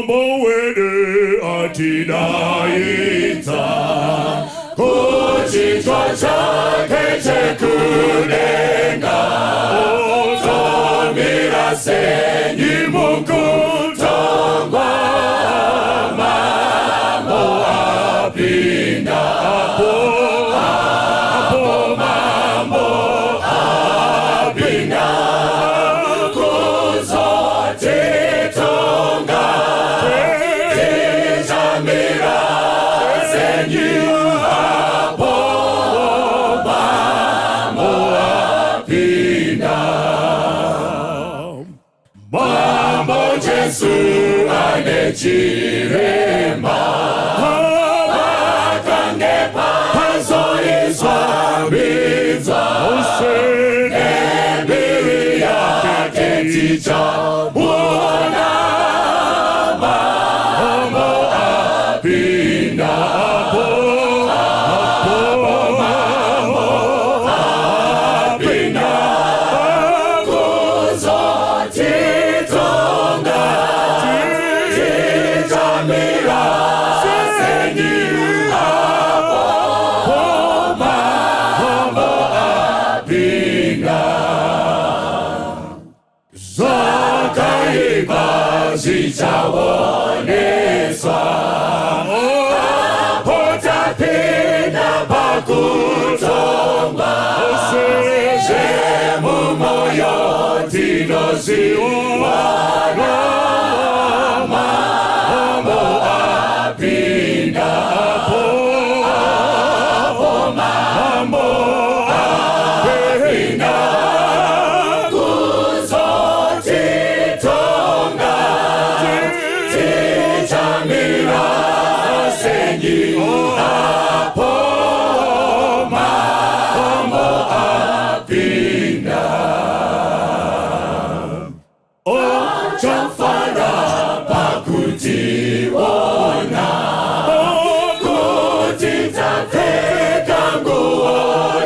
mambo wede atinaita kuchitwa chake chekudenga otomira senyi mukutongwa mambo apinda apo mambo apinda kuzotitonga tijamira senyi apo mambo apinda mambo Jesu anechirema akangepa pazoizwabizwa nebiri yake tichabuona mambo apinda apo mambo apinda kuzotitonga tijamira senyi apo mambo apinda zakaiba zichawoneswa apo tapinda pakutongwa zemumoyo tinoziwana mambo apinda apo mambo apinda kuzotitonga tijamira senyi apo mambo apinda ochafara pakutiona kutitapfeka nguo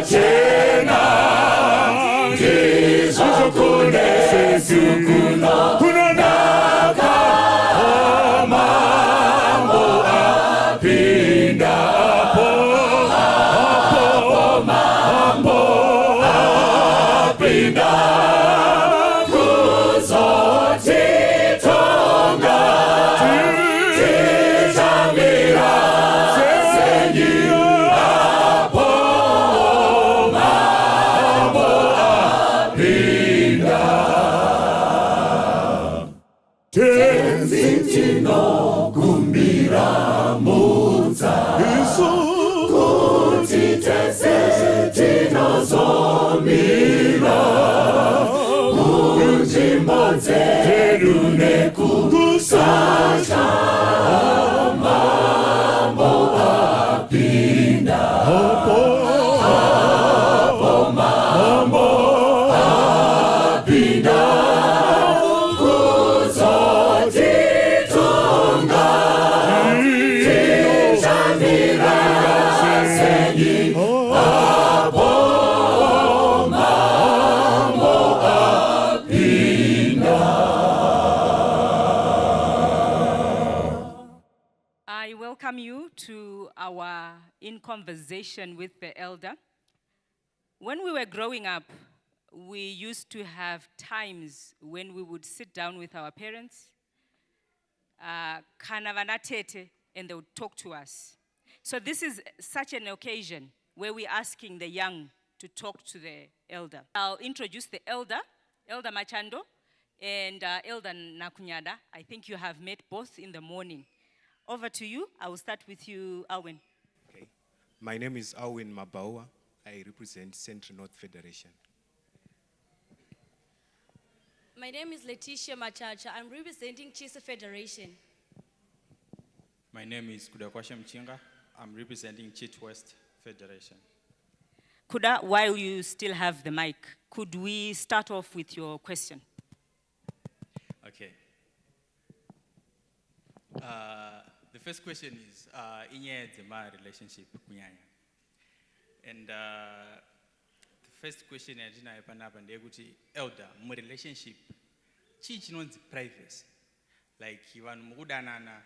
chena ndizokunesikunaka mambo apinda apo mambo apinda kuzotitonga tijamira senyi apo mambo apinda tenzitinokumbira mudza kuti tese tinozomira kunzvimbo dzedu nekusacha mambo apinda apo mambo apinda kuzotitonga tijamira senyi apo mambo apinda. I welcome you to our In Conversation with the Elder. When we were growing up, we used to have times when we would sit down with our parents, kana vanatete, and they would talk to us. So this is such an occasion where we're asking the young to talk to the elder. I'll introduce the elder, Elder Machando, and Elder Nakunyada. I think you have met both in the morning. Over to you. I will start with you, Alwyn. Okay. My name is Alwyn Mabaua. I represent Central North Federation. My name is Letitia Machacha. I'm representing Chisa Federation. My name is Kudakwasha Mchinga. I'm representing Chit West Federation. Kuda, while you still have the mic, could we start off with your question? Okay. The first question is, in my relationship, and the first question I didn't have elder, my relationship, chinonzi privacy. like vanhu mukudanana,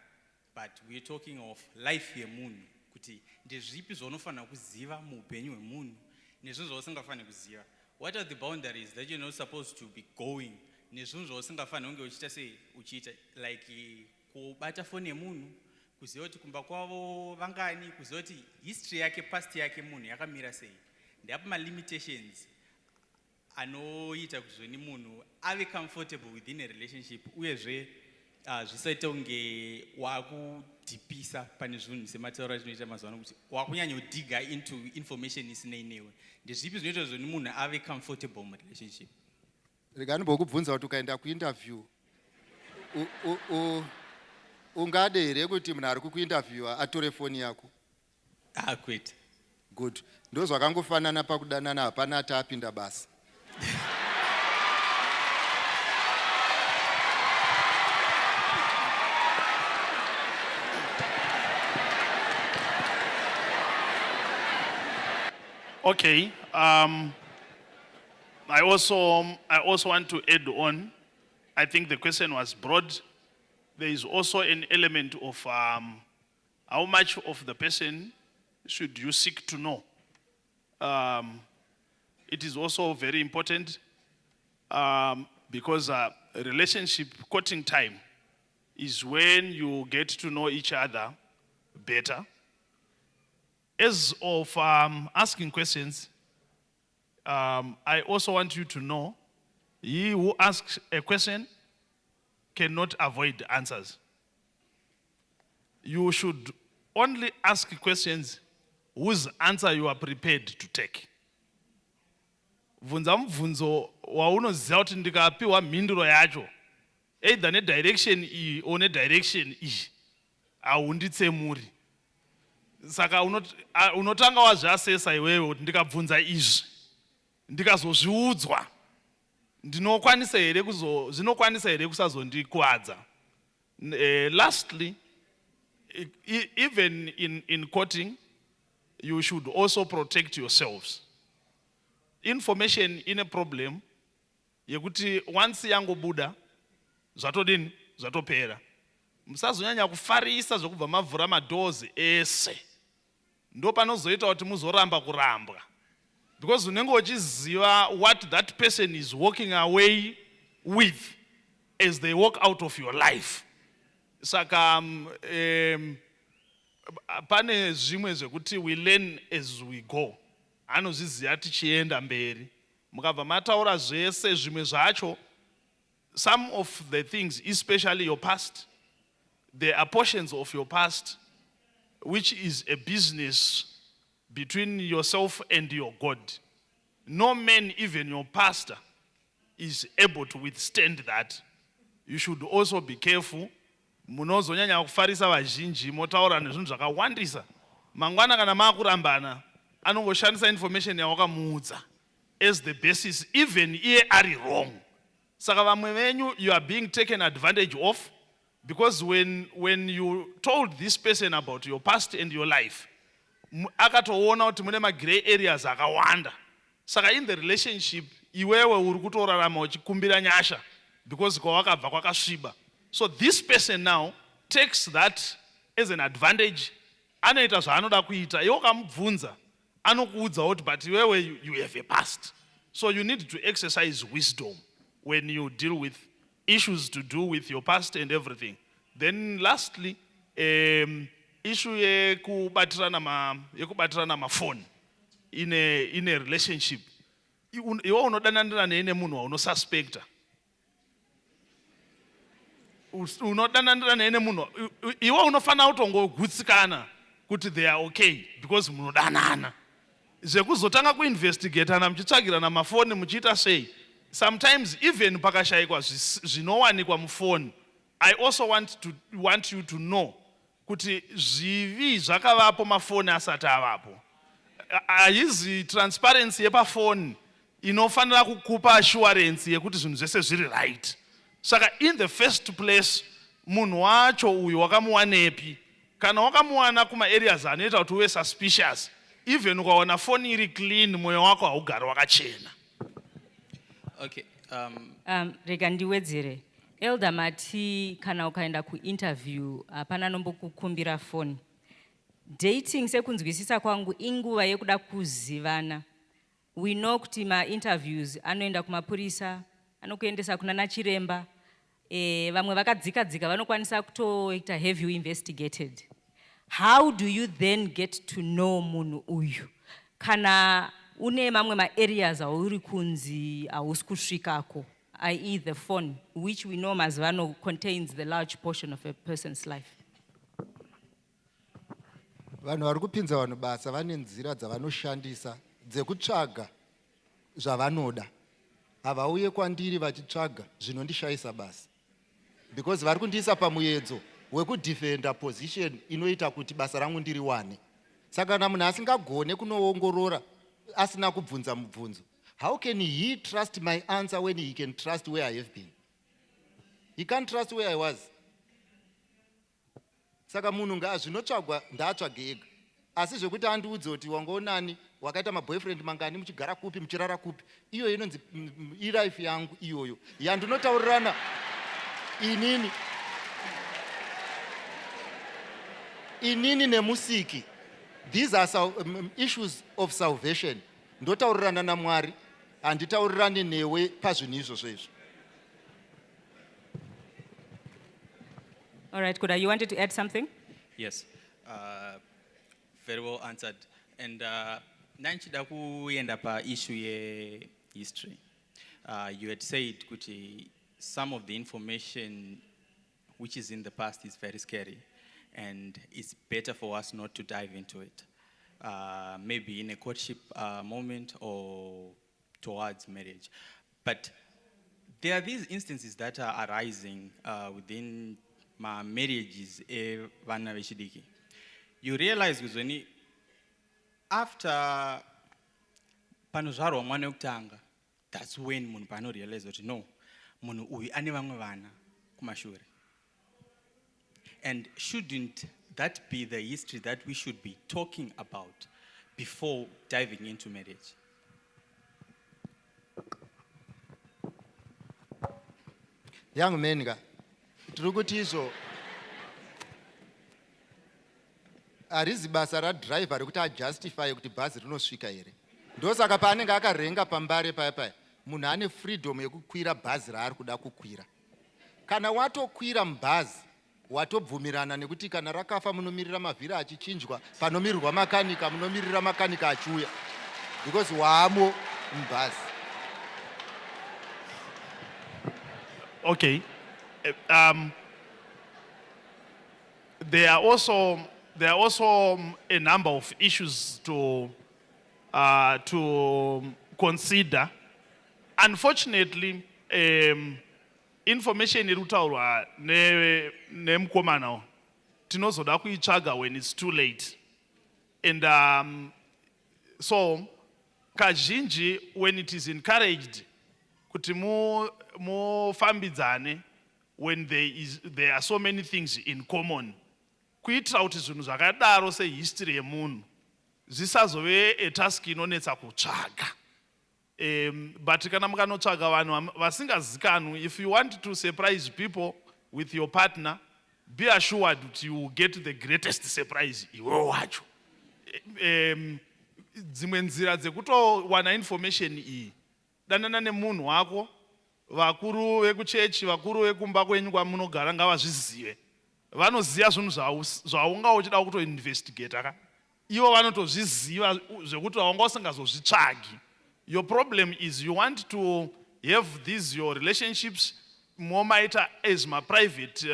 but we're talking of life yemunhu, kuti ndezvipi zvaunofanira kuziva muupenyu hwemunhu nezvinhu zvausingafaniri kuziva. What are the boundaries that you're not supposed to be going? Nezvinhu zvausingafaniri kunge uchiita sei uchiita, like kubata foni yemunhu, kuziva kuti kumba kwavo vangani, kuziva kuti history yake, past yake munhu yakamira sei. Ndeapo limitations anoita kuzveni munhu ave comfortable within a relationship, uyezve zvisaite kunge wakudhipisa pane zvinhu sematauro azvinoita mazuva ano, kuti wakunyanyodiga into information isinei newe. Ndezvipi zvinoita zveni munhu ave comfortable murelationship? Regani bokubvunza kuti ukaenda kuinterview ungade here kuti munhu ari kukuinterviewa atore foni yako? Kwete. Good. Ndozvakangofanana pakudanana, hapana ati apinda basa. Okay. I also want to add on. I think the question was broad. There is also an element of how much of the person should you seek to know. It is also very important because relationship courting time is when you get to know each other better. As of asking questions, I also want you to know, he who asks a question cannot avoid answers. You should only ask questions whose answer you are prepared to take. Vunza mvunzo waunoziva kuti ndikapiwa mhinduro yacho, either nedirection iyi or nedirection iyi, haunditsemuri. Saka unotanga wazviasesa iwewe kuti ndikabvunza izvi, ndikazozviudzwa, zvinokwanisa here kusazondikuwadza. Lastly, even in courting, you should also protect yourselves. Information in a problem, yekuti once yangobuda, zvatodini, zvatopera. Musazonyanya kufarisa zvokubva mavhura madozi ese. Ndo panozoita kuti muzoramba kurambwa. Because unenge uchiziva what that person is walking away with as they walk out of your life. Saka pane zvimwe zvekuti we learn as we go. Anozviziva tichienda mberi. Mukabva mataura zvese zvimwe zvacho, some of the things, especially your past, there are portions of your past which is a business between yourself and your God. No man, even your pastor, is able to withstand that. You should also be careful. Munozonyanya kufarisa vazhinji motaura nezvinhu zvakawandisa. Mangwana kana makurambana, anongoshandisa information yawakamuudza as the basis, even iye ari wrong. Saka vamwe venyu, you are being taken advantage of, because when you told this person about your past and your life, akatoona kuti mune ma-gray areas akawanda. Saka in the relationship, iwewe uri kutorarama uchikumbira nyasha because kwawakabva kwakasviba. So this person now takes that as an advantage. Anoita zvaanoda kuita, iwe ukamubvunza, anokuudza kuti but iwewe you have a past. So you need to exercise wisdom when you deal with issues to do with your past and everything. Then lastly, issue yekubatirana mafoni in a relationship. Iwe unodanana nene munhu waunosuspecta. Unodanana nene munhu, iwe unofana kutongogutsikana kuti they are okay because munodanana. Zvekuzotanga kuinvestigatana muchitsvagirana mafoni muchiita sei. Sometimes even pakashayikwa zvinowanikwa mufoni, I also want you to know kuti zvivi zvakavapo mafoni asati avapo. Haizi transparency yepafoni inofanira kukupa assurance yekuti zvinhu zvese zviri right. Saka in the first place, munhu wacho uyu wakamuwanepi? Kana wakamuwana kuma areas anoita kuti uve suspicious, even ukaona foni iri clean, moyo wako haugari wakachena. Okay. Rega ndiwedzere. Elder mati kana ukaenda ku-interview hapana nombokukumbira phone. Dating sekunzwisisa kwangu inguva yekuda kuzivana. We know kuti ma-interviews anoenda kumapurisa, anokuendesa kuna nachiremba. Vamwe vakadzika-dzika vanokwanisa kutoita have you investigated. How do you then get to know munhu uyu? Kana une mamwe ma-areas auri kunzi hausi kusvikako, i.e. the phone, which we know mazivano contains the large portion of a person's life. Vanhu vari kupinza vanhu basa vane nzira dzavanoshandisa dzekutsvaga zvavanoda. Havauye kwandiri vachitsvaga zvinondishayisa basa. Because vari kundiisa pamuedzo wekudefenda position inoita kuti basa rangu ndiriwane. Saka kana munhu asingagone kunoongorora asina kubvunza mubvunzo, how can he trust my answer when he can trust where I have been? He can't trust where I was. Saka munhu zvinotsvagwa ndaatsvage ega. Asi zvekuti andiudze kuti wangoonani wakaita maboyfriend mangani muchigara kupi muchirara kupi, iyo inonzi ilife yangu iyoyo yandinotaurirana inini nemusiki. These are issues of salvation. Ndotaurirana naMwari, handitaurirani newe pazvinhu izvozvo izvo. All right, Kuda, you wanted to add something? Yes, very well answered. And nanchida kuenda pa issue ye history. You had said kuti some of the information which is in the past is very scary, and it's better for us not to dive into it. Maybe in a courtship moment or towards marriage. But there are these instances that are arising within my marriages. You realize when after panozvarwa mwana wekutanga, that's when munhu pano realize that no, munhu uyu ane vamwe vana kumashure. And shouldn't that be the history that we should be talking about before diving into marriage? Young men, tiri kuti izvo harizi basa radhiraivha rekuti ajustify kuti bhazi rinosvika here. Ndosaka paanenge akarenga pambare paya munhu ane freedom yekukwira bhazi raari kuda kukwira. Kana watokwira mubhazi watobvumirana nekuti kana rakafa munomirira mavhiri achichinjwa, panomirirwa makanika munomirira makanika achiuya, because waamo mubhazi. Okay. There are also a number of issues to consider. Unfortunately, information irutaurwa nemukomana tinozoda kuitsvaga when it's too late. And so kazhinji when it is encouraged kuti mufambidzane when there are so many things in common, kuitira kuti zvinhu zvakadaro sehistory yemunhu zvisazove etask inonetsa kutsvaga. But kana mukanotsvaga vanhu vasingazikanwi, if you want to surprise people with your partner, be assured that you will get the greatest surprise iwewe wacho. Dzimwe nzira dzekutowana information iyi, danana nemunhu wako, vakuru vekuchechi, vakuru vekumba kwenyu kwamunogara ngavazvizive. Vanoziva zvinhu zvaunga uchida kutoinvestigate. Ivo vanotozviziva zvekuti wanga usingazozvitsvagi. Your problem is you want to have these your relationships more matter as my private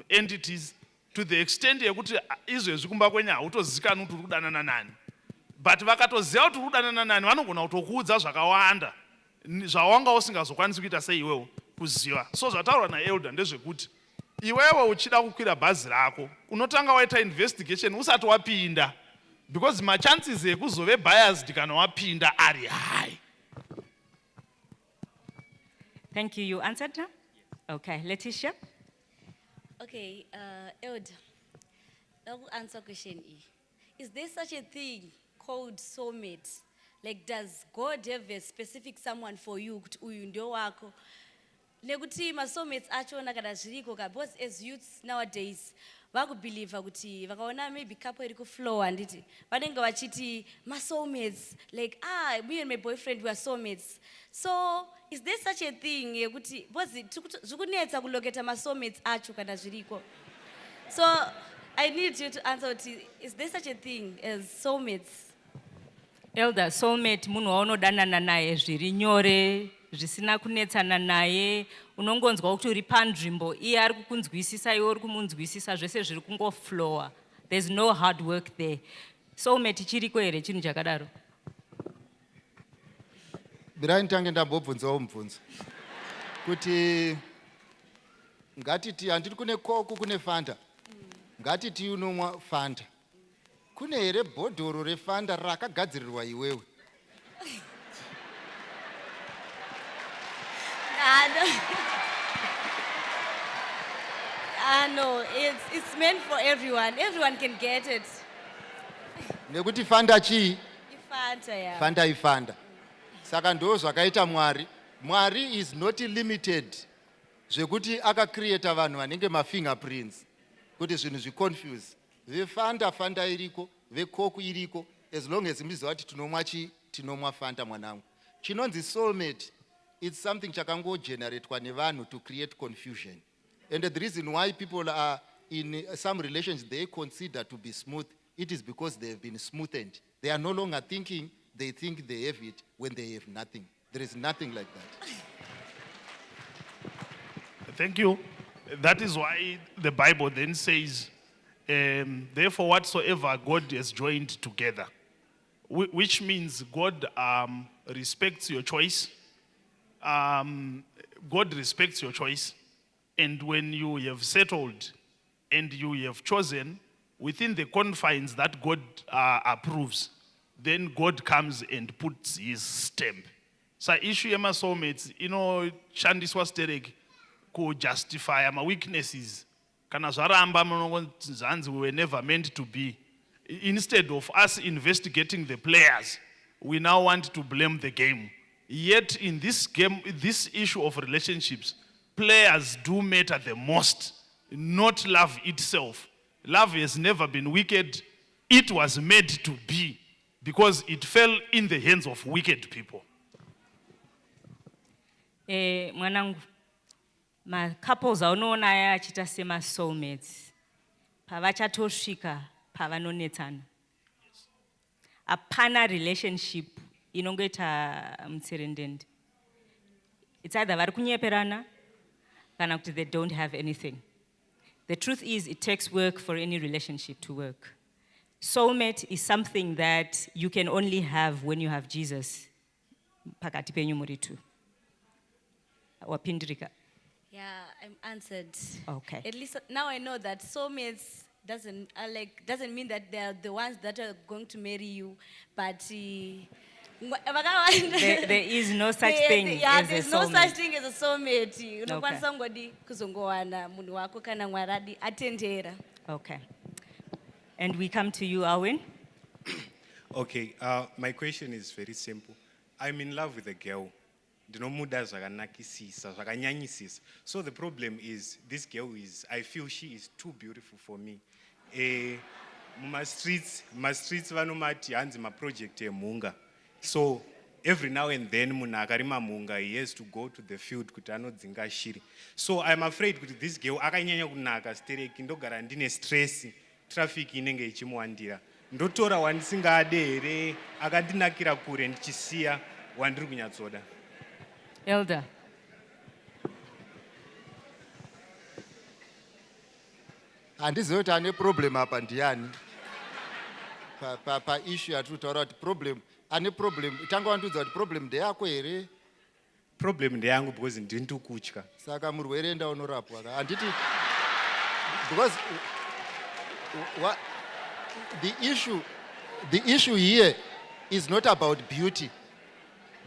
entities to the extent yekuti izvezvi kumba kwenyu hautozikanwi kuti uri kudanana nani. But vakatoziva kuti uri kudanana nani vanogona kutokuudza zvakawanda zvawanga usingazokwanisi kuita seiwewo kuziva. So zvataurwa naElder ndezvekuti iwewe uchida kukwira bhazi rako unotanga waita investigation usati wapinda, because my chances ekuzove biased kana wapinda ari high. Thank you. You answered now? Okay. Letitia? Okay, Elder, I will answer question E. Is there such a thing called soulmates? Like, does God have a specific someone for you? nekuti masoulmates achona kana zviriko ka, because as youths nowadays vakubhilivha kuti vakaona maybe couple iri kuflow handiti vanenge vachiti masoulmates like me and my boyfriend we are soulmates. So is there such a thing yekuti because zvikunetsa kuloketa masoulmates acho kana zviriko? So I need you to answer kuti is there such a thing as soulmates? Elder, soulmate munhu waunodanana naye zviri nyore zvisina kunetsana naye, unongonzwa kuti uri panzvimbo iye ari kukunzwisisa iwe uri kumunzwisisa, zvese zviri kungoflowa. There's no hard work there. Soulmate chiriko here chinhu chakadaro? Birai nditange ndambobvunzawo mubvunzo kuti ngatiti handiti kune koku kune Fanta, ngatiti unomwa Fanta, kune here bhodhoro refanta rakagadzirirwa iwewe? No, it's meant for everyone. Everyone can get it. Nekuti Fanta chii? Ifanta, yeah. Fanta ifanta. Saka ndo zvakaita Mwari. Mwari is not limited zvekuti akacreata vanhu vanenge mafingerprints kuti zvinhu zviconfuse. Vefanta Fanta iriko, vecoke iriko, as long as muziva kuti tinomwa chi, tinomwa Fanta mwanangu. Chinonzi soulmate, it's something chakangogeneratwa nevanhu to create confusion. And the reason why people are in some relations they consider to be smooth, it is because they have been smoothened. They are no longer thinking, they think they have it when they have nothing. There is nothing like that. Thank you. That is why the Bible then says, therefore whatsoever God has joined together, which means God respects your choice. God respects your choice. And when you have settled and you have chosen within the confines that God approves, then God comes and puts his stamp. So issue yema soulmates, shandiswa sterek ko justify my weaknesses. Kana zvaramba zanzi we were never meant to be. Instead of us investigating the players, we now want to blame the game. Yet in this game, this issue of relationships, players do matter the most, not love itself. Love has never been wicked. It was made to be because it fell in the hands of wicked people. Mwanangu, couples aunoona aya achita sema soulmates, pavachatosvika pavanonetsana. Apana relationship inongoita mutserendende. It's either vari kunyeperana kana kuti they don't have anything. The truth is, it takes work for any relationship to work. Soulmate is something that you can only have when you have Jesus. Pakati penyu muri two. Wapindirika. Yeah, I'm answered. Okay. At least now I know that soulmates doesn't mean that they are the ones that are going to marry you, but there is no such thing as there's a no soulmate. such thing as a soulmate. Unokwanisa ngodi kuzongowana munhu wako kana Mwari atendera. Okay. And we come to you, Alwyn. Okay, my question is very simple. I'm in love with a girl. Ndinomuda zvakanakisisa, zvakanyanyisisa. So the problem is, this girl I feel she is too beautiful for me. My streets vanomati hanzi project emunga. So every now and then munhu akarima munga, he has to go to the field kuti anodzinga shiri. So I'm afraid kuti this girl akanyanya kunaka stereki, ndogara ndine stress, traffic inenge ichimuwandira. Ndotora wandisingade here, akandinakira kure ndichisiya wandiri kunyatsoda. Elder. Handizivi kuti ane problem apa ndiani. Pa issue yatiri kutaura kuti problem, ane problem, tanga wandudza kuti problem ndeyako here? Problem ndeyangu because ndiri kutya. Saka murwere enda unorapwa. Handiti, because what the issue here is not about beauty.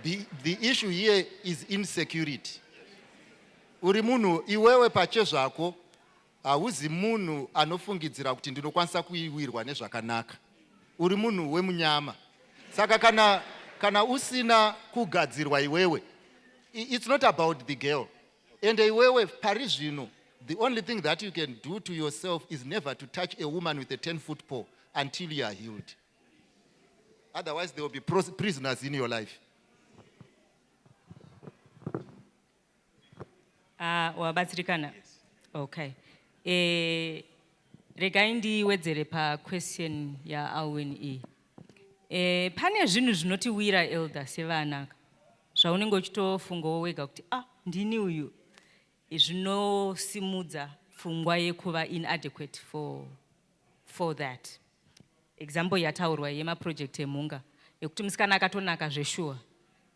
The issue here is insecurity. Uri munhu iwewe pachezvako hauzi munhu anofungidzira kuti ndinokwanisa kuiwirwa nezvakanaka. Uri munhu wemunyama. Saka kana usina kugadzirwa iwewe, it's not about the girl. And iwewe pari zvino, the only thing that you can do to yourself is never to touch a woman with a 10-foot pole until you are healed. Otherwise, there will be prisoners in your life. Wabatsirikana? Okay. Regai ndiwedzere pa question ya Alwyn E. Pane zvinhu zvinotiwira elder sevana zvaunenge uchitofungawo wega kuti ndini uyu zvinosimudza pfungwa yekuva inadequate for that. Example yataurwa yemaproject emhunga yekuti musikana akatonaka zveshuwa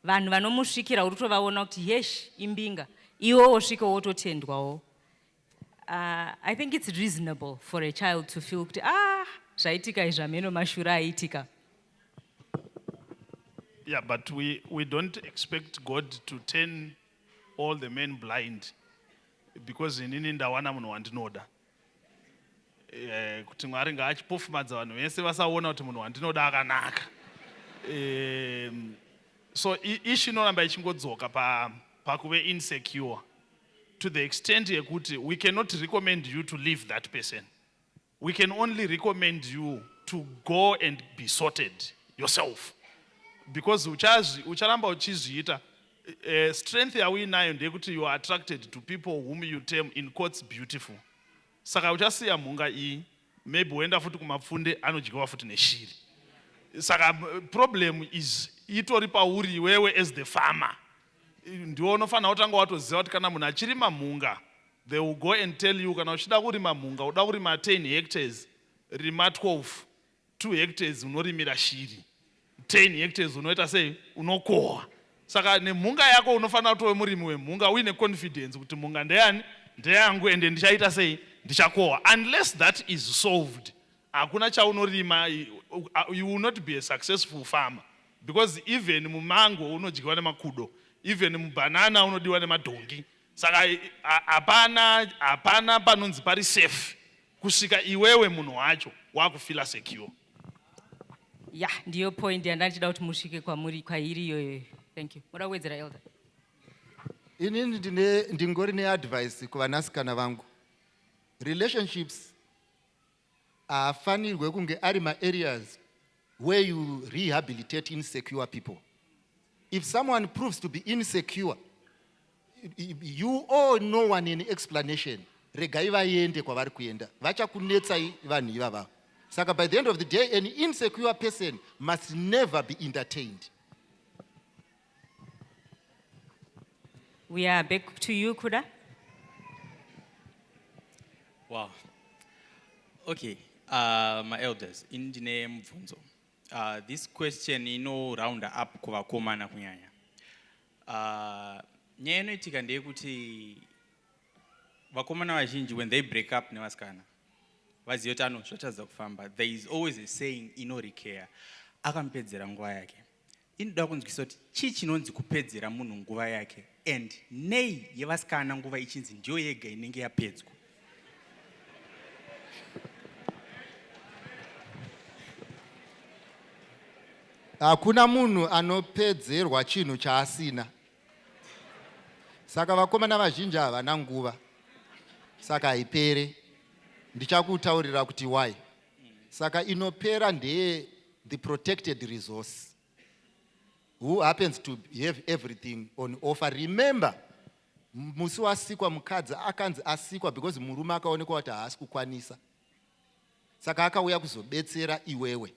vanhu vanomusvikira uri kutovaona kuti yesh imbinga iwo wosvika wototendwawo. I think it's reasonable for a child to feel kuti zvaitika izvameno mashura aitika. Yeah, but we don't expect God to turn all the men blind because inini ndawana munhu wandinoda. Kuti Mwari ngaachipofumadza vanhu vese vasaona kuti munhu wandinoda akanaka. So ishi inoramba ichingodzoka pakuve insecure to the extent yekuti we cannot recommend you to leave that person. We can only recommend you to go and be sorted yourself. Because ucharamba uchizviita strength yauinayo ndeyekuti you are attracted to people whom you term in quotes beautiful. Saka uchasiya mhunga iyi maybe woenda futi kumapfunde anodyiwa futi neshiri. Saka problem is itori pauri wewe as the farmer. Ndiwo unofanira kutanga watoziva kuti kana munhu achirima mhunga they will go and tell you kana uchida kurima mhunga uda kurima 10 hectares rima 12 2 hectares unorimira shiri 10 hectares unoita sei unokohwa. Saka nemhunga yako unofanira kutove murimi wemhunga uine confidence kuti mhunga ndeyani ndeyangu ende ndichaita sei ndichakohwa. Unless that is solved hakuna chaunorima, you will not be a successful farmer because even mumango unodyiwa nemakudo, even mubanana unodiwa nemadhongi. Saka hapana panonzi pari safe kusvika iwewe munhu wacho wakufila secure. Yeah, ndiyo point yandachida kuti musvike kwairi iyoyo. Thank you. Muda kuwedzera elder. Inini ndingori neadvice kuvanasikana vangu. Relationships afanirwe kunge ari ma-areas where you rehabilitate insecure people. If someone proves to be insecure, you owe no one any explanation. Regai vaende kwavari kuenda. Vachakunetsai vanhu ivava. Saka by the end of the day, an insecure person must never be entertained. We are back to you, Kuda. Wow. Okay, my elders, in the name Mvunzo. This question, round up kuvakomana kunyanya. Nyaya inoitika ndeyekuti vakomana vazhinji when they break up nevasikana vaziva kuti zvatadza kufamba, there is always a saying inorikea akamupedzera nguva yake. Inoda kunzwisa kuti chii chinonzi kupedzera munhu nguva yake and nei yevasikana nguva ichinzi ndiyo yega inenge yapedzwa. Hakuna munhu anopedzerwa chinhu chaasina. Saka vakomana vazhinji havana nguva. Saka haipere. Ndichakutaurira kuti why. Saka inopera ndeye the protected resource. Who happens to have everything on offer. Remember, musi wasikwa mukadzi akanzi asikwa because murume akaonekwa kuti haasi kukwanisa. Saka akauya kuzobetsera iwewe.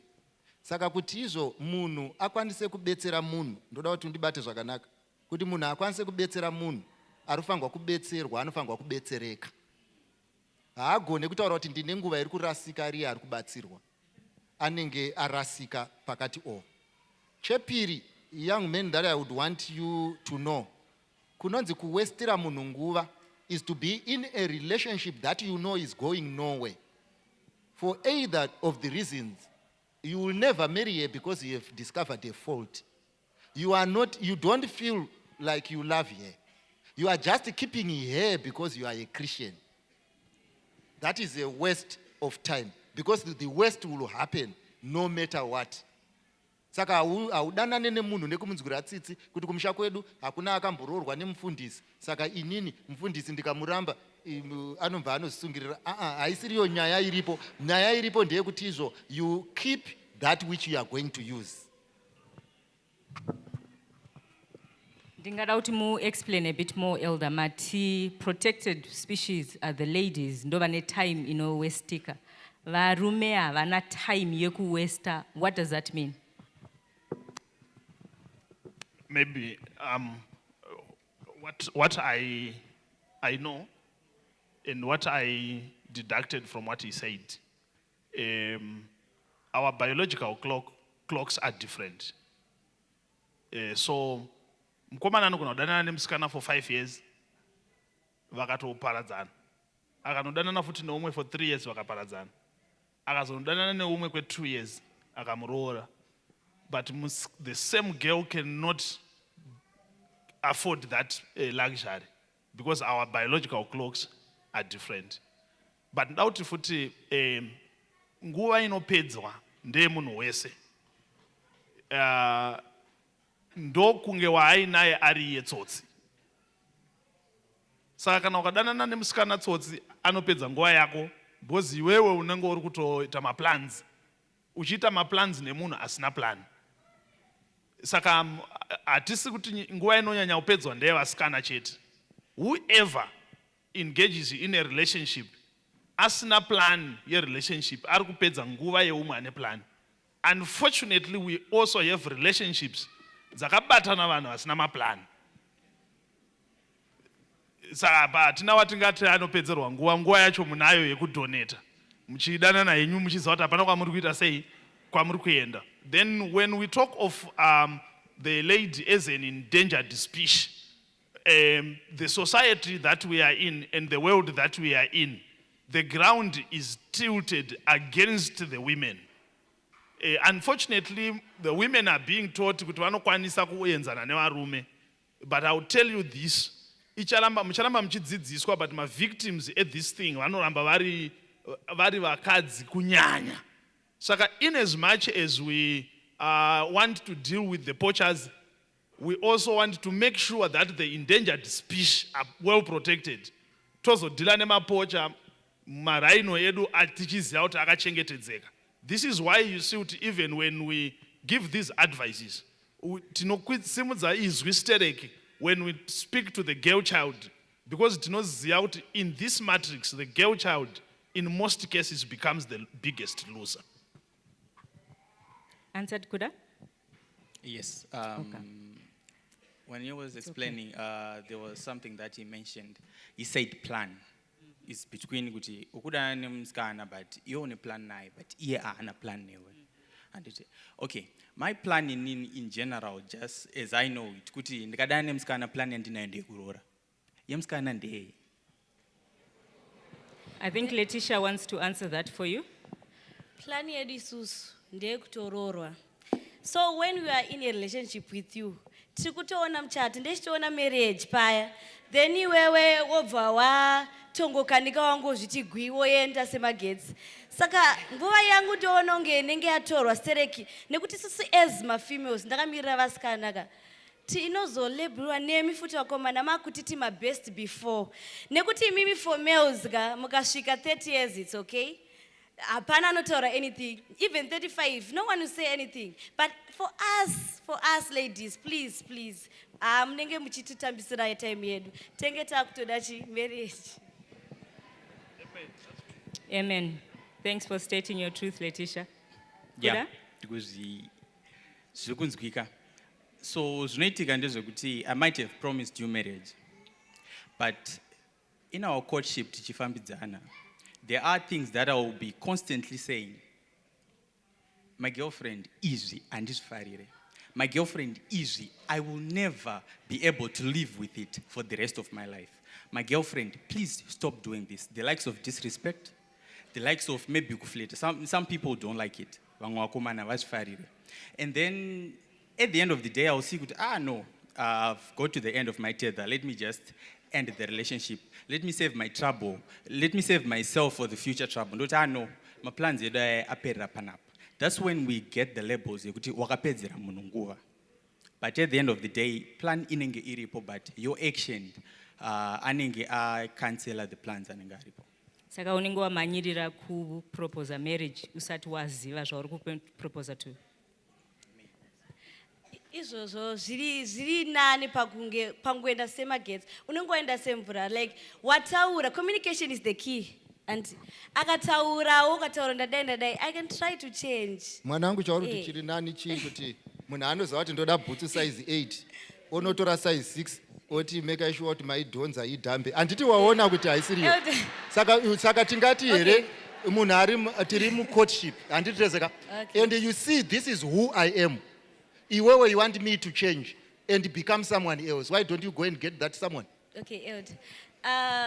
Saka kuti izvo munhu akwanise kubetsera munhu, ndoda kuti ndibate zvakanaka. Kuti munhu akwanise kubetsera munhu, arifangwa kubetserwa, anofangwa kubetsereka. Haagone kutaura kuti ndine nguva iri kurasika ari ari kubatsirwa. Anenge arasika pakati o. Chepiri, young men that I would want you to know. Kunonzi kuwestera munhu nguva is to be in a relationship that you know is going nowhere. For either of the reasons, you will never marry her because you have discovered a fault. You don't feel like you love her. You are just keeping her because you are a Christian. That is a waste of time because the worst will happen no matter what. saka haudanane nemunhu nekumunzwira tsitsi kuti kumusha kwedu hakuna akamboroorwa nemufundisi, saka inini mufundisi ndikamuramba anobva anozvisungirira. Haisiriyo nyaya iripo. Nyaya iripo ndeyekuti izvo you keep that which you are going to use. Ndingada kuti mu-explain a bit more, Elder, mati protected species are the ladies, ndo vane time inowestika. Varume havana time yekuwesta. What does that mean? Maybe what I know and what I deducted from what he said, our biological clocks are different. So mkomana anogona kudanana nemusikana for 5 years vakatoparadzana, akanodanana futi neumwe for 3 years vakaparadzana, akazodanana neumwe kwe 2 years akamuroora. But the same girl cannot afford that luxury because our biological clocks are different. But ndauti futi nguva inopedzwa ndeyemunhu wese, ndokunge waainaye ari iye tsotsi. Saka kana ukadanana nemusikana tsotsi anopedza nguva yako because iwewe unenge uri kutoita maplans, uchiita maplans nemunhu asina plan. Saka hatisi kuti nguva inonyanya kupedzwa ndeyevasikana chete. Whoever engages in a relationship asina plan yerelationship ari kupedza nguva yeumwe ane plan. Unfortunately, we also have relationships dzakabatana vanhu vasina maplan. Saka hatina watingati anopedzerwa nguva yacho munayo yekudoneta. Muchidanana henyu muchiziva kuti hapana kwamuri kuita sei, kwamuri kuenda. Then when we talk of the lady as an endangered species, the society that we are in and the world that we are in, the ground is tilted against the women. Unfortunately, the women are being taught kuti vanokwanisa kuenzana nevarume. But I'll tell you this, mucharamba muchidzidziswa, but my victims at this thing vanoramba vari vakadzi kunyanya. Saka in as much as we want to deal with the poachers, we also want to make sure that the endangered species are well protected. Tozodila nemapocha maraino edu atichiziva kuti akachengetedzeka. This is why you see that even when we give these advices, tinosimudza izwi stereki when we speak to the girl child, because tinoziva kuti in this matrix the girl child in most cases becomes the biggest loser. Answered, Kuda? Yes. Okay. When he was explaining, there was something that he mentioned. He said plan. It's between kuti ukudana nemusikana but you on a plan naye but iye ana plan newe. And it, okay, my plan in general, just as I know it, kuti ndikadana nemusikana plan yandinayo ndeyekuroora. Yemusikana ndeye. I think Letitia wants to answer that for you. Plan yedu isusu ndeyekutoroorwa. So when we are in a relationship with you, tikutoona mchato ndechitoona marriage paya, then iwewe wobva watongokanika wangu zvichigwi woenda semagetsi. Saka nguva yangu toona unge inenge yatorwa stereki nekuti isusu as mafemales ndakamirira vasikana ka tinozolabelwa nemi futi vakomana makutiti mabest before nekuti imimi for males ka mukasvika 30 years it's okay. Hapana notaura anything, even 35, no one will say anything. But for us ladies, please, munenge muchititambisira time yedu. Tenge takutoda marriage. Amen. Thanks for stating your truth, Letitia. Yeah, because zvikunzwika. So zvinoitika ndezvekuti I might have promised you marriage, but in our courtship tichifambidzana, there are things that I will be constantly saying. My girlfriend, easy, and this farire. My girlfriend, easy, I will never be able to live with it for the rest of my life. My girlfriend, please stop doing this. The likes of disrespect, the likes of maybe kuflate. Some people don't like it. And then at the end of the day, I'll see, no, I've got to the end of my tether. Let me just end the relationship. Let me save my trouble. Let me save myself for the future trouble. Not no, my plans are panap. That's when we get the labels yekuti wakapedzera munhu nguva. But at the end of the day, plan inenge iripo, but your action anenge cancel the plans anenge aripo. Saka unenge wamanyirira kuproposa marriage usati waziva zvauri kuproposa to. Izvozvo zviri nani pangoenda semagetsi unongoenda semvura, like wataura, communication is the key. And akataurawo ukataura ndadai I can try to change. Mwanangu chauri kuti chiri nani chii kuti munhu anoziva kuti ndoda bhutsu size 8 onotora size 6 oti make sure kuti maidhonza idhambe handiti waona kuti haisiriyo. Saka tingati here munhu tiri mucourtship handititezeka. And you see, this is who I am. Iwewe you want me to change and become someone else. Why don't you go and get that someone? Okay, Eld.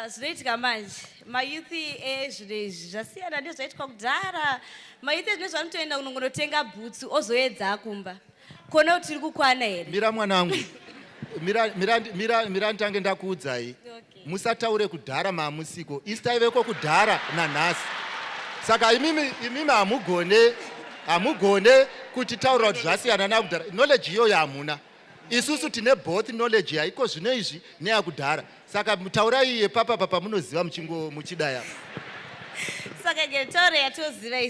Zvinoitika manje mayuthi ezvinhu izvi zvasiyana ndezvaitika kudhara. Mayuthi ezvinhu zvanotoenda kunongonotenga bhutsu ozoedza akumba kuona kuti tiri kukwana here. Mira mwanangu, mira nditange ndakuudzai. Musataure kudhara maamusiko, isaiveko kudhara nanhasi. Saka imimi hamugone kuti taura kuti zvasiyana nakudhara. Knowledge iyoyo hamuna. Isusu tine both knowledge yaiko zvino izvi neyakudhara. Saka mutaurai iye papa munoziva muchidaya. Saka ngetauro yatoziva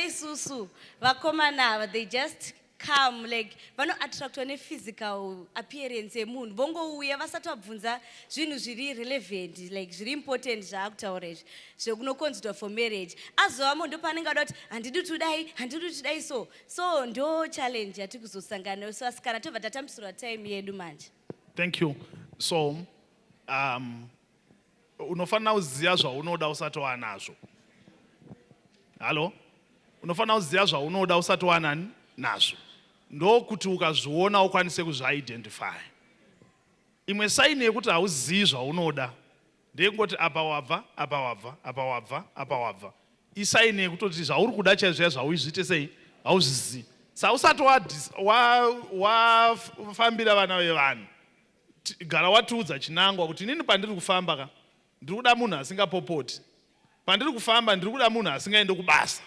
isusu vakomana they just come, like vanoattractwa nephysical appearance yemunhu vongouya vasati vabvunza zvinhu zviri relevant, like zviri important zvaakutaura izvi zvekunoconsider for marriage. Azovamo ndo paanenge ada kuti handidi kudai so ndo challenge yatiri kuzosangana nayo. So asikana tobva tatambisirwa time yedu manje. Thank you. So unofanira kuziva zvaunoda usati wanazvo. Halo? Unofanira kuziva zvaunoda usati wanani nazvo. Ndokuti ukazviona ukwanise kuzviidentify. Imwe saini yekuti hauzivi zvaunoda ndeyekungoti apa wabva. Isaini yekutoti zvauri kuda chaizvo zvauizviite sei hauzvizivi. Saka usati wafambira vana vevanhu gara watiudza chinangwa kuti inini pandiri kufamba ndiri kuda munhu asingapopoti. Pandiri kufamba ndiri kuda munhu asingaende kubasa.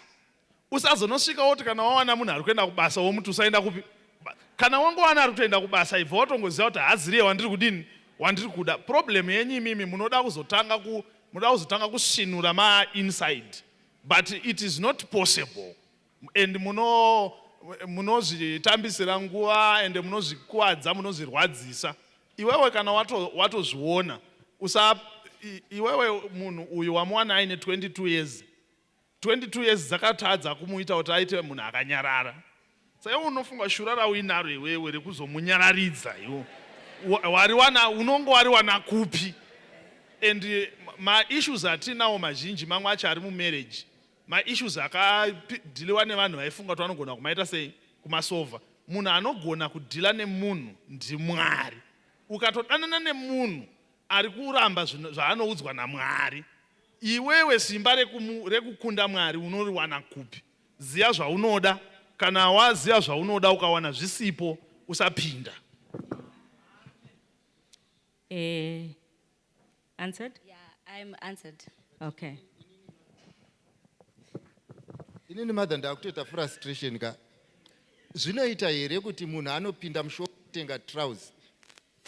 Usazonosvika woti kana wawana munhu ari kuenda kubasa womuti usaenda kupi. Kana wangowana ari kutoenda kubasa ibva watongoziva kuti haziriye wandiri kuda. Problem yenyu imimi munoda kuzotanga kusvinura ma-inside. But it is not possible. And munozvitambisira nguva and munozvikuwadza munozvirwadzisa. Iwewe kana watozviona iwewe munhu uyu wamuwana aine 22 years. 22 years dzakatadza kumuita kuti aite munhu akanyarara. Saka unofunga shura rauinaro iwewe rekuzomunyararidza iwo. Unongo wariwana kupi? And ma-issues atinawo mazhinji mamwe acho ari mumarriage. Ma-issues akadhiliwa nevanhu vaifunga kuti vanogona kumaita sei kumasova. Munhu anogona kudhila nemunhu ndiMwari. Ukatodanana nemunhu ari kuramba zvaanoudzwa naMwari, iwewe simba rekukunda Mwari unoriwana kupi? Ziya zvaunoda. Kana waziya zvaunoda ukawana zvisipo usapinda. Answered? Yeah, I'm answered. Okay. Inini madha ndakutoita frustration ka. Zvinoita here kuti munhu anopinda mushopu kutenga trousers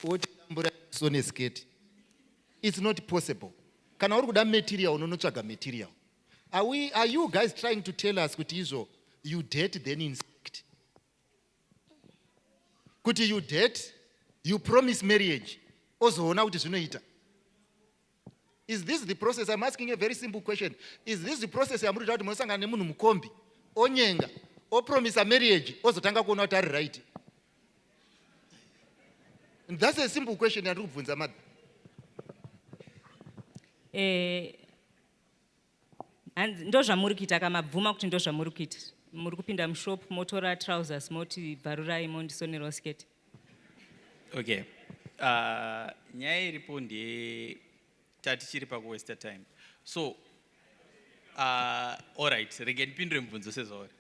oti tambura sone sketi. It's not possible. Kana uri kuda material unonotsvaga material. Are you guys trying to tell us kuti izvo you date then inspect? Kuti you date, you promise marriage, ozoona kuti zvinoita. Is this the process? I'm asking a very simple question. Is this the process yamuri kuti munosangana nemunhu mukombi onyenga opromisa marriage ozotanga kuona kuti ari right? And that's a simple question yandiri kubvunza madha. Ndo zvamuri kuita kamabvuma kuti ndo zvamuri kuita. Muri kupinda mushopu motora trousers moti bharurai mondisonerawo sketi. Okay. Nyaya iripo ndeye tatichiri pakuwaste time. So all right, rege ndipindure mubvunzo sezvauri.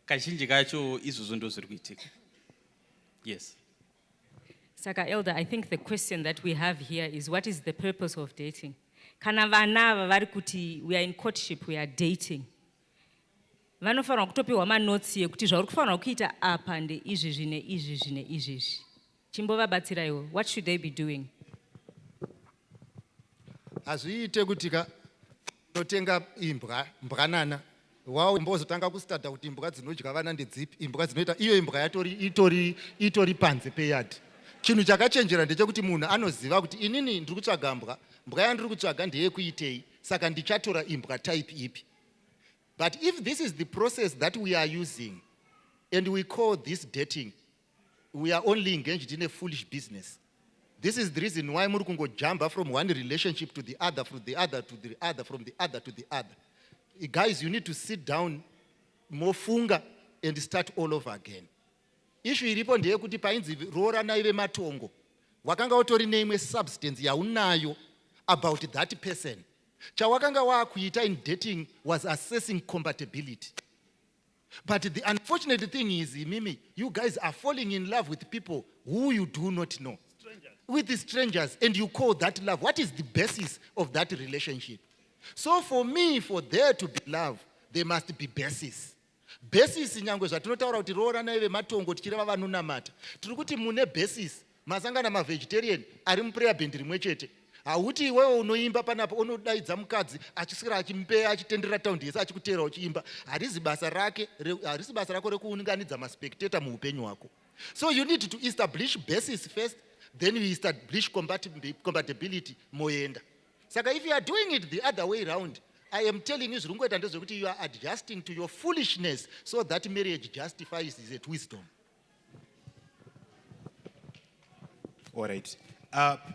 Kazhinji kacho izvozvo ndo zviri kuitika. Yes. Saka Elder, I think the question that we have here is what is the purpose of dating? Kana vana vari kuti we are in courtship, we are dating. vanofanirwa kutopiwa manotsi ekuti zvauri kufanirwa kuita apa ndeizvizvi neizvizvi neizvizvi. Chimbovabatsiraiwo, what should they be doing? Hazviite kuti notenga imbwa, mbwanana. Wao mbozotanga kustarta kuti imbwa dzinodya vana ndedzipi, imbwa dzinoita iyo imbwa itori panze peyard. Chinhu chakachenjera ndechekuti munhu anoziva kuti inini ndiri kutsvaga mbwa, mbwa yandiri kutsvaga ndeyekuitei, saka ndichatora imbwa type ipi. But if this is the process that we are using and we call this dating, we are only engaged in a foolish business. This is the reason why muri kungojumpa from one relationship to the other, from the other to the other, from the other to the other. Guys, you need to sit down, mofunga, and start all over again. Issue iripo ndeyekuti painzi roorana ive matongo. Wakanga utori neimwe substance yaunayo about that person. Chawakanga waakuita in dating was assessing compatibility. But the unfortunate thing is, Mimi, you guys are falling in love with people who you do not know. With the strangers, and you call that love. What is the basis of that relationship? So for me, for there to be love, there must be basis. Basis nyangwe zvatinotaura kuti roorana ive matongo tichireva vanonamata. Tiri kuti mune basis, masangana ma-vegetarian ari muprayer band rimwe chete. Hauti iwewe unoimba panapo unodaidza mukadzi achiswera achimpeya achitenderera taundi yese achikuteera uchiimba. Harisi basa rako rekuunganidza maspectator muupenyu hwako. So you need to establish basis first, then you establish compatibility moenda. Saka if you are doing it the other way around, I am telling you, you are adjusting to your foolishness so that marriage justifies its wisdom. All right.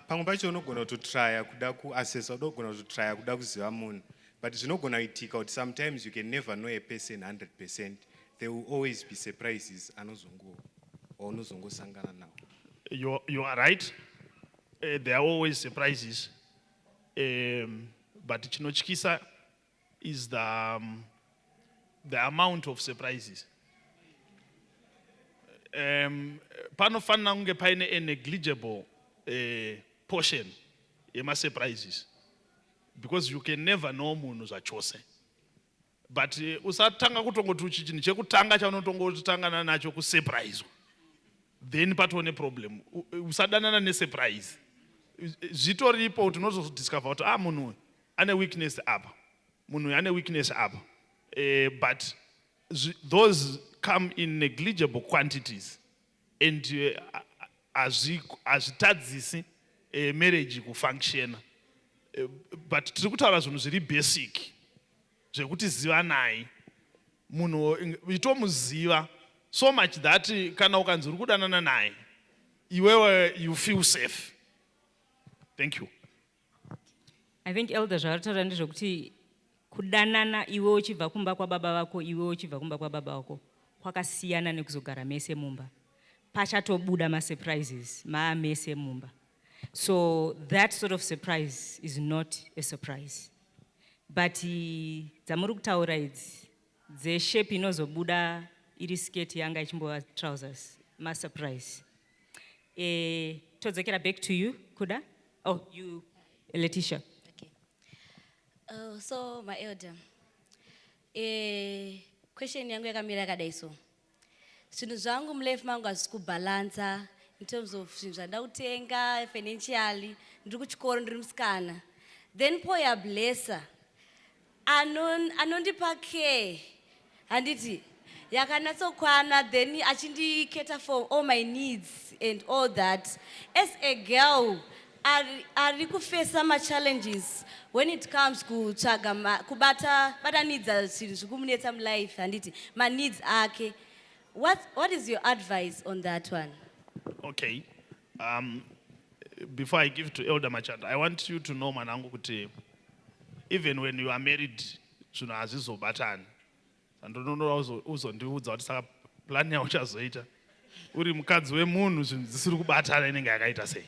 Pamwe pacho unogona kutotry kuda kuassessa, unogona kutotry kuda kuziva munhu, but zvinogona kuitika kuti sometimes you can never know a person 100%. There will always be surprises anozongosangana nawo. You are right. There are always surprises. But chinochikisa is the amount of surprises. Panofanira kunge paine a negligible portion yema surprises, because you can never know munhu zvachose. But usatanga kutongoti chinhu chekutanga chaunotongotangana nacho kusurprise, then patone problem. Usadanana nesurprise. Zvitoripo kuti unozodiscover kuti munhu ane weakness apa, munhu ane weakness apa. But those come in negligible quantities, and azvitadzisi marriage kufunction. But tiri kutaura zvinhu zviri basic zvekuti zivanai munhu itomuziva so much that kana ukanzi uri kudanana naye iwewe you feel safe. Thank you. I think elder zvarataura ndezvekuti kudanana iwe uchibva kumba kwababa vako, iwe uchibva kumba kwababa vako kwakasiyana nekuzogara mese mumba. Pachatobuda ma-surprises maamese mumba. So that sort of surprise is not a surprise. But dzamuri kutaura idzi dzeshape inozobuda iri sketi yanga ichimbova trousers, ma-surprise. Todzokera back to you, Kuda. Oh, you, Letitia. Okay. So, my elder, question yangu yakamira yakadai so. Zvinhu zvangu mulife mangu hazvisi kubalansa in terms of zvinhu zvandautenga financially, ndiri kuchikoro ndiri musikana. Then poya blessa anondipa care handiti yakanatsokwana, then achindiketa for all my needs and all that. As a girl, ari kufesa ma-challenges when it comes kutsvaga kubata needs zvinhu zvikumunetsa mulife handiti ma-needs ake. What is your advice on that one? Okay. Before I give to Elder Machando, I want you to know, Manangu, kuti even when you are married, zvinhu hazizobatani. Andinoda uzondiudza kuti saka plan yauchazoita uri mukadzi wemunhu zvinhu zvisiri kubatana inenge yakaita sei.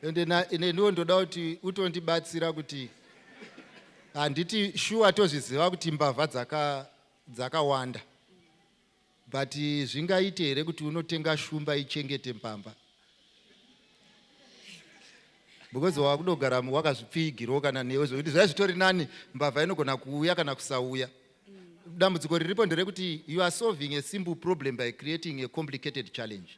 Ende ndiwo ndoda kuti utondibatsira kuti handiti sure tozviziva kuti mbavha dzakawanda, but zvingaite here kuti unotenga shumba ichengete mbamba, because wakudogara wakazvipfigirawo kana newe zvokuti zvai zvitori nani mbavha inogona kuuya kana kusauya. dambudziko riripo nderekuti you are solving a simple problem by creating a complicated challenge.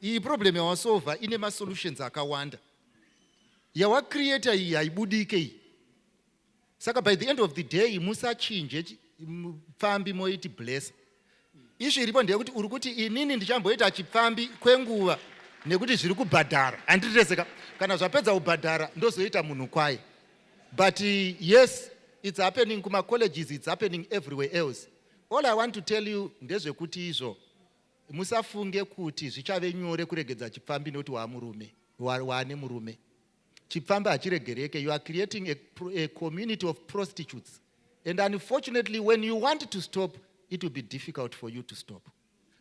Iyi problem yawasolva ine masolutions akawanda. Yawacreata iyi haibudike iyi. Saka by the end of the day musachinje pfambi moiti bless. Issue iripo ndeyekuti uri kuti inini ndichamboita chipfambi kwenguva nekuti zviri kubhadhara. Handiteseka kana zvapedza kubhadhara ndozoita munhu kwaye. But yes, it's happening kuma colleges, it's happening everywhere else. All I want to tell you ndezvekuti izvo musafunge kuti zvichave nyore kuregedza chipfambi nekuti waane murume. Chipfambi hachiregereke. You are creating a community of prostitutes. And unfortunately, when you want to stop, it will be difficult for you to stop.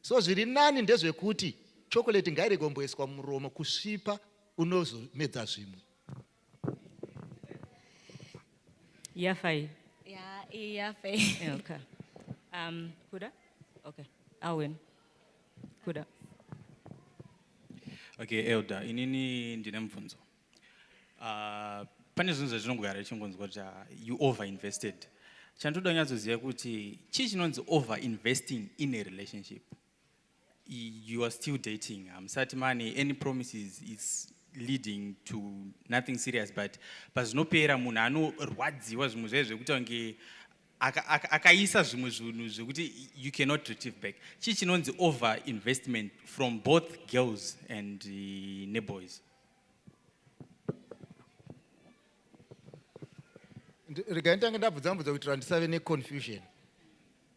So zviri nani ndezvekuti chocolate ngairegomboiswa muromo kusvipa unozomedza zvimwe. Yafai. Yeah, Okay. Kuda? Okay. I'll win. Kuda. Okay, Elder, inini ndine mubvunzo. Pane zvinhu zvatinogara tichingonzwa kuti you over-invested. Chandoda kunyatsoziva kuti chii chinonzi over-investing in a relationship. You are still dating. Musati mane any promises is leading to nothing serious, but pazvinopera munhu anorwadziwa zvimwe zvaizvo zvekuti wange akaisa zvimwe zvinhu zvekuti you cannot retrieve back. Chii chinonzi over-investment from both girls and boys. Regai ndange ndabvunza kuitira ndisave neconfusion.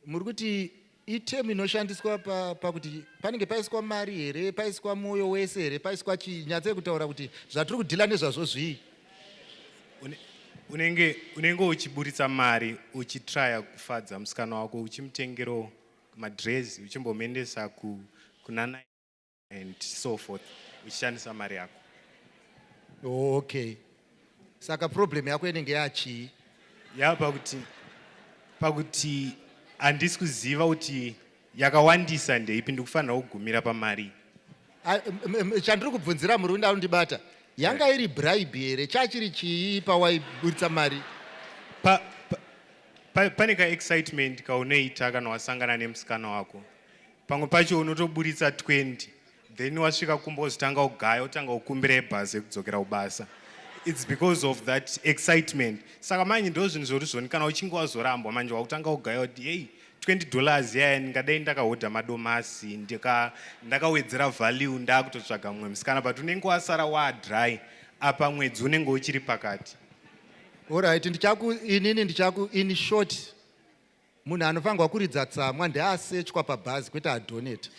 Muri kuti item inoshandiswa pakuti panenge paiswa mari here, paiswa moyo wese here, paiswa chinyatse kutaura kuti zvatiri kudhila nezvazvo zvii. Unenge uchiburitsa mari uchitraya kufadza musikana wako uchimutengero madress uchimbomendesa kunana and so forth uchishandisa mari yako. Okay. Saka problem yako inenge yachii? Pakuti handisi kuziva kuti yakawandisa ndeipi ndikufanira kugumira pamari. Chandiri kubvunzira murume arundibata. Yanga iri bribe here, chachiri chii pawaiburitsa mari? Pane ka-excitement kaunoita kana wasangana nemusikana wako. Pamwe pacho unotoburitsa 20, then wasvika kumbozotanga kugaya, otanga kukumbira ebhasi ekudzokera kubasa. It's because of that excitement. Saka manje ndo zvinhu zvoruzvoni kana uchinge wazorambwa manje wakutanga kugaya kuti hey, $20 yaya ndingadai ndakahodha madomasi ndakawedzera value ndakutotsvaga mumwe musikana, but unenge wasara wadry apa mwedzi unenge uchiri pakati. Alright, inini ndichaku in short munhu anofanirwa kuridza tsamwa ndeasechwa pabhazi kwete adonate.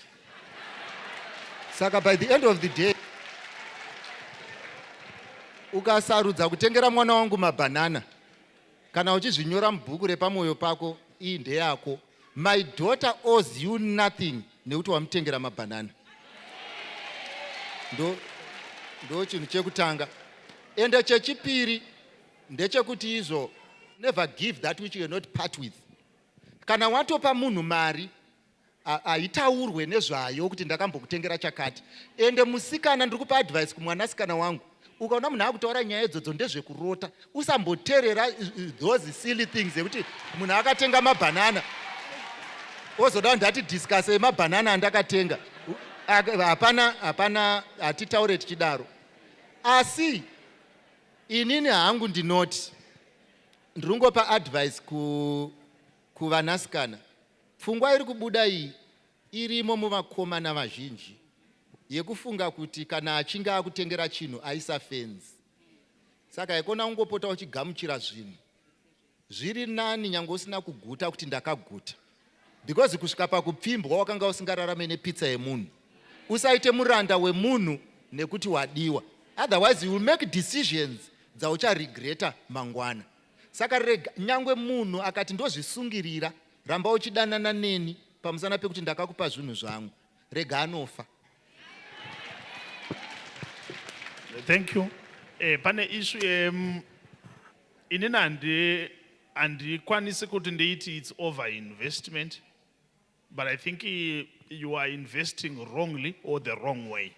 Saka by the end of the day ukasarudza kutengera mwana wangu mabhanana kana uchizvinyora mubhuku repamwoyo pako iyi ndeyako. My daughter owes you nothing nekuti wamutengera mabhanana. Ndo chinhu chekutanga. Ende chechipiri ndechekuti izvo never give that which you cannot part with. Kana watopa munhu mari haitaurwe nezvayo kuti ndakambokutengera chakati. Ende musikana ndiri kupa advice kumwanasikana wangu, ukaona munhu akutaura nyaya idzodzo ndezvekurota, usamboteerera those silly things ekuti munhu akatenga mabhanana ozoda ndati discuss mabhanana andakatenga. Hapana, hatitaure tichidaro. Asi inini hangu ndinoti ndiringopa advice kuvanasikana. Pfungwa iri kubuda iyi irimo muvakomana vazhinji yekufunga kuti kana achinge akutengera chinhu aisa fence. Saka ikona ungopota uchigamuchira zvinhu zviri nani nyange usina kuguta kuti ndakaguta, because kusvika pakupfimbwa wakanga usingararame nepizza yemunhu. Usaite muranda wemunhu nekuti wadiwa, otherwise you will make decisions dzaucharegreta mangwana. Saka nyangwe munhu akati ndozvisungirira ramba uchidanana neni pamusana pekuti ndakakupa zvinhu zvangu, rega anofa. Thank you. Pane issue inini handikwanisi kuti ndeiti it's over investment, but I think you are investing wrongly or the wrong way.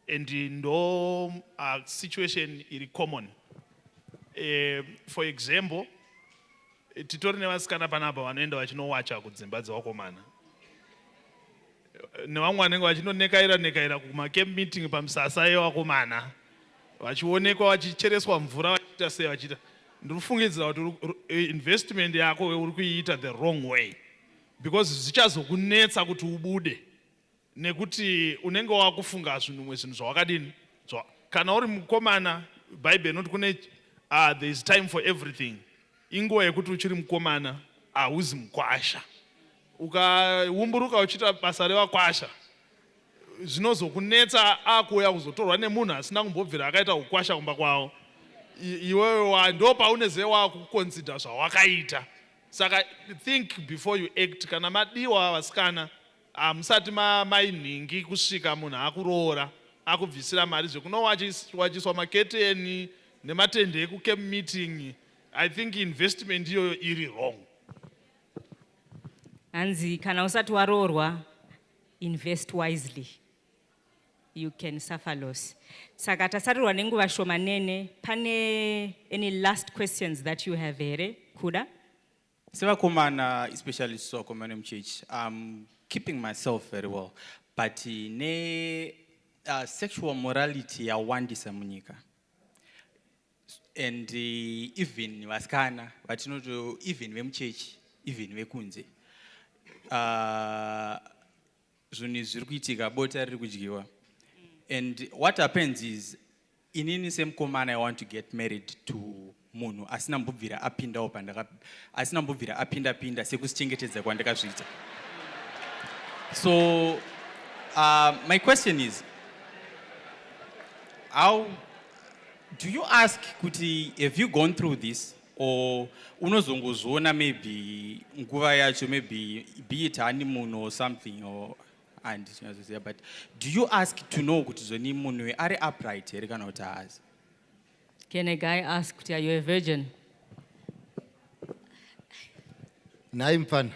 And no situation is common. For example, titori nevasikana panapa vanoenda vachinowacha kudzimba dzevakomana nevamwe vanenge vachinonekaira kumacamp meeting pamisasa yevakomana vachionekwa vachichereswa mvura vachiita sei vachiita. Ndinofungidzira kuti investment yako uri kuiita the wrong way because zvichazokunetsa kuti ubude nekuti unenge wakufunga zvinhu zvawakadini. Kana uri mukomana Bible inoti kune there is time for everything. Inguva yekuti uchiri mukomana hauzi mukwasha. Ukaumburuka uchiita basa revakwasha zvinozokunetsa akuuya kuzotorwa nemunhu asina kumbobvira akaita ukwasha kumba kwavo. Iwewe ndo pauneziva wakuconsider zvawakaita. Saka think before you act. Kana madiwa vasikana musati mainhingi kusvika munhu akuroora akubvisira mari zvekunowachiswa maketeni nematende ekucamp meeting. I think investment iyoyo iri wrong. Hanzi kana usati waroorwa, invest wisely. You can suffer loss. Saka tasarirwa nenguva shomanene. Pane any last questions that you have here? Kuda? Sevakomana, especially so Komana Church, I'm keeping myself very well. But ne sexual morality yawandisa munyika. And even vasikana, but not even vemuchechi, even vekunze. Zvinhu zviri kuitika bota riri kudyiwa. And what happens is, inini semukomana I want to get married to munhu asina mbobvira apindawo asina mbobvira apinda sekuchengetedza kwandakazviita. So my question is, how do you ask kuti, have you gone through this, or unozongozviona maybe nguva yacho, maybe be it honeymoon or something, or and but do you ask to know kuti zvoni munhu ari upright here kana kuti haazi? Can a guy ask, are you a virgin? Nhai mfana.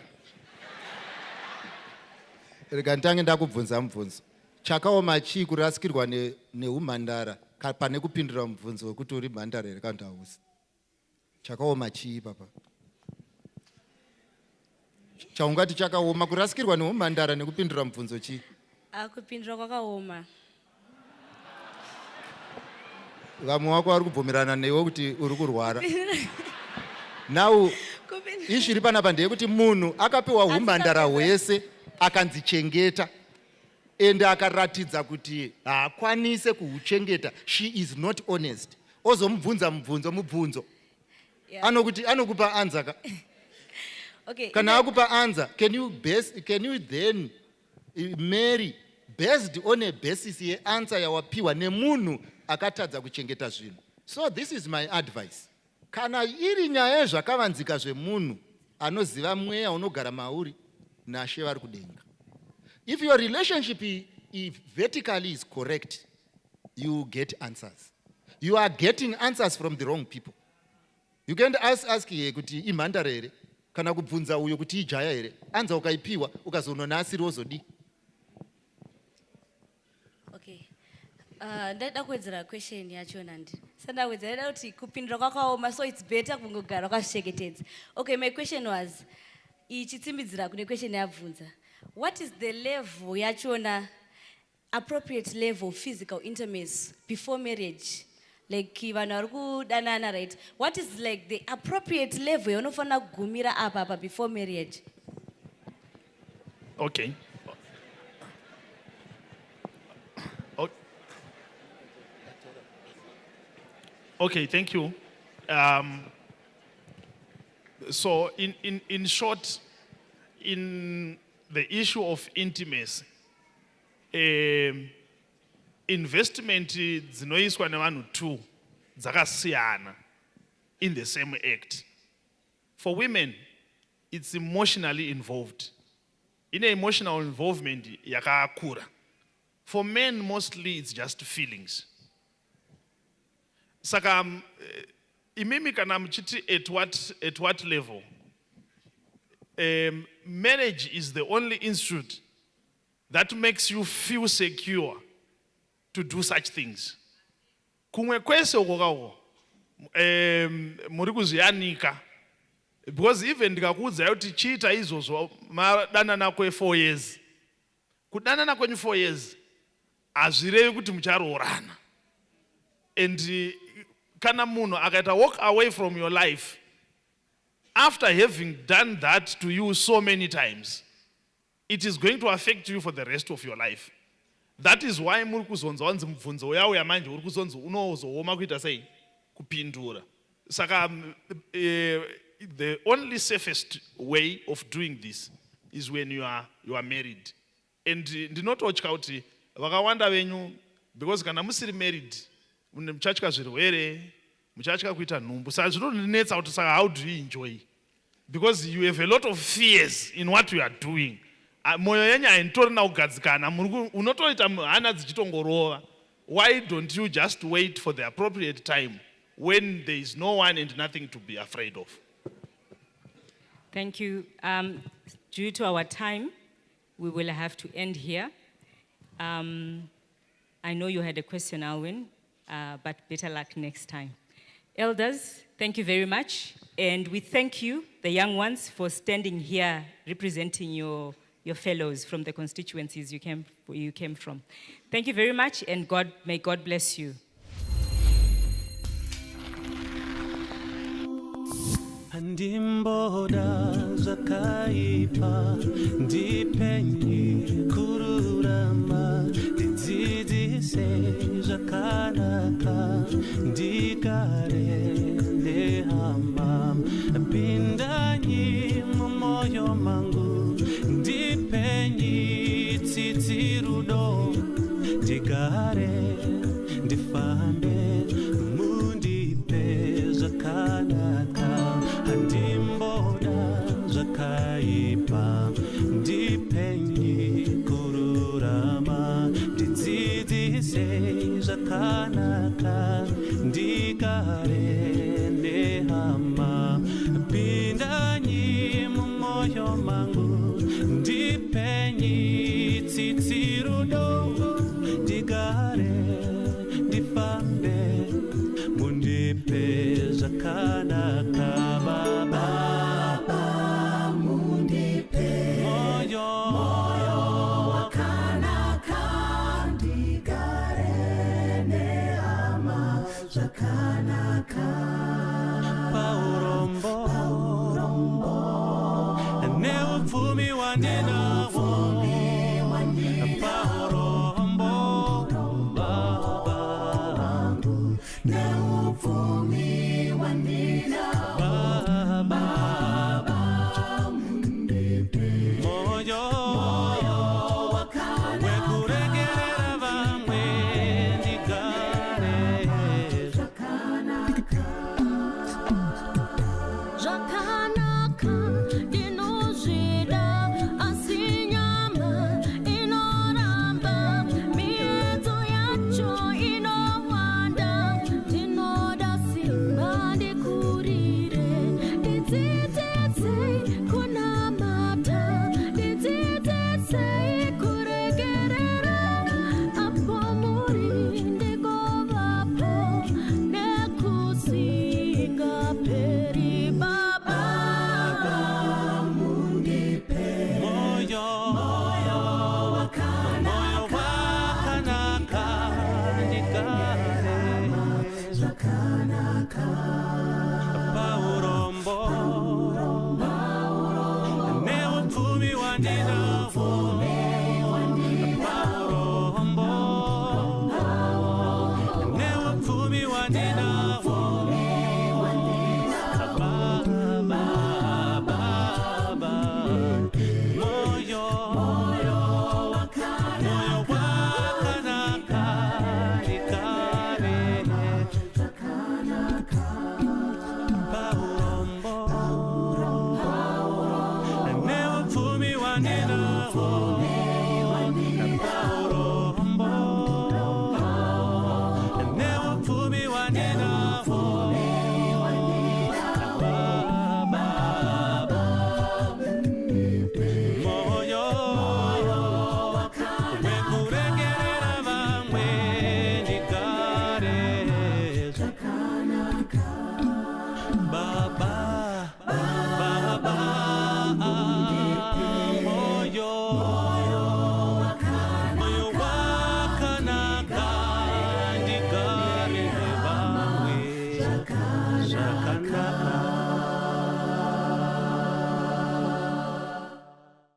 Rega ndange ndakubvunza mubvunzo. Chakaoma chii kurasikirwa neumhandara pane kupindura mubvunzo wekuti uri mhandara here kana kuti hausi? Chakaoma chii papa? Chaungati chakaoma kurasikirwa neumhandara nekupindura mubvunzo chii? Kupindura kwakaoma. Vamwe wako vari kubvumirana newe kuti uri kurwara. Now izviri panapa ndeyekuti munhu akapiwa umhandara hwese akanzichengeta ende akaratidza kuti haakwanise kuhuchengeta, she is not honest. Ozomubvunza mubvunzo. Anokupa answer ka? Okay. Kana akupa answer, can you then marry based on a basis ye answer yawapiwa nemunhu akatadza kuchengeta zvinhu? So this is my advice. Kana iri nyaya yezvakavanzika zvemunhu anoziva mweya unogara mauri, naShe vari kudenga. If your relationship vertically is correct, you get answers. You are getting answers from the wrong people. You can't ask ye kuti imhandara here kana kubvunza uyo kuti ijaya here. Anza ukaipiwa ukazononasiri wozodi. Okay. Ndada kuwedzera question yacho nandi. Sanda kuwedzera kuti kupindura kwakaoma, so it's better kungogara kwazvichengetedza. Okay, my question was, ichitsimbidzira kune question yabvunza. What is the level yachona, appropriate level of physical intimacy before marriage? Like vanhu vari kudanana, right? What is like the appropriate level yaunofana kugumira apa before marriage? Okay. Okay, thank you. So in short, in the issue of intimacy, investment dzinoiswa nevanhu two dzakasiyana in the same act. For women, it's emotionally involved. In emotional involvement yakakura. For men, mostly it's just feelings. Saka imimi kana mchiti at what level? Marriage is the only institute that makes you feel secure to do such things. Kumwe kwese ukokako muri kuziyanika Because even ndikakuudza kuti chiita izvozvo madanana kwe4 years. Kudanana kwenyu 4 years hazvirevi kuti mucharoorana. And kana munhu akaita walk away from your life after having done that to you so many times, it is going to affect you for the rest of your life. That is why muri kuzonza wanzi mubvunzo yauya manje uri kuzonzi unozooma kuita sei kupindura. Saka the only safest way of doing this is when you are married. And ndinototya kuti vakawanda venyu, because kana musiri married muchatya zvirwere, muchatya kuita nhumbu. Saka zvinondinetsa kuti saka how do you enjoy? Because you have a lot of fears in what you are doing. Moyo yenyu hainitorina kugadzikana, unotoita hana dzichitongorova. Why don't you just wait for the appropriate time when there is no one and nothing to be afraid of? Thank you. Due to our time, we will have to end here. I know you had a question, Alwyn, but better luck next time. Elders, thank you very much. And we thank you, the young ones, for standing here representing your fellows from the constituencies you came from. Thank you very much, and may God bless you. Ndimboda zakaipa ndipenyi kururama ndidzidzise zvakanaka ndigare nehama pindanyi mumoyo mangu ndipenyi tsitsi rudo ndigare ndifambe mundipe zvakanaka handimboda zvakaipa ndipenyi kururama ndidzidzise zvakanaka ndigare nehama pindanyi mumoyo mangu ndipenyi tsitsi rudo ndigare ndifambe mundipe zvakanaka baba mundipe moyo wakanaka ndigare nehama zvakanaka paurombo neupfumi wandinawo paurombo baba neupfumi wandinawo baba mundipe moyo wekuregerera vamwe ndigare zvakanaka ndinozvida asi nyama inoramba miedzo yacho inowanda ndinoda simba ndikurire ndidzidzisei kunamata ndidzidzisei kuregerera apo muri ndigovapo nekusingaperi baba mundipe moyo wakanaka ndigare zvakanaka paurombo neupfumi wandinawo paurombo neupfumi wandinawo baba moyo wakanaka ndigare paurombo neupfumi wandinawo paurombo neupfumi wandinawo moyo wekuregerera vamwe ndigare zvakanaka baba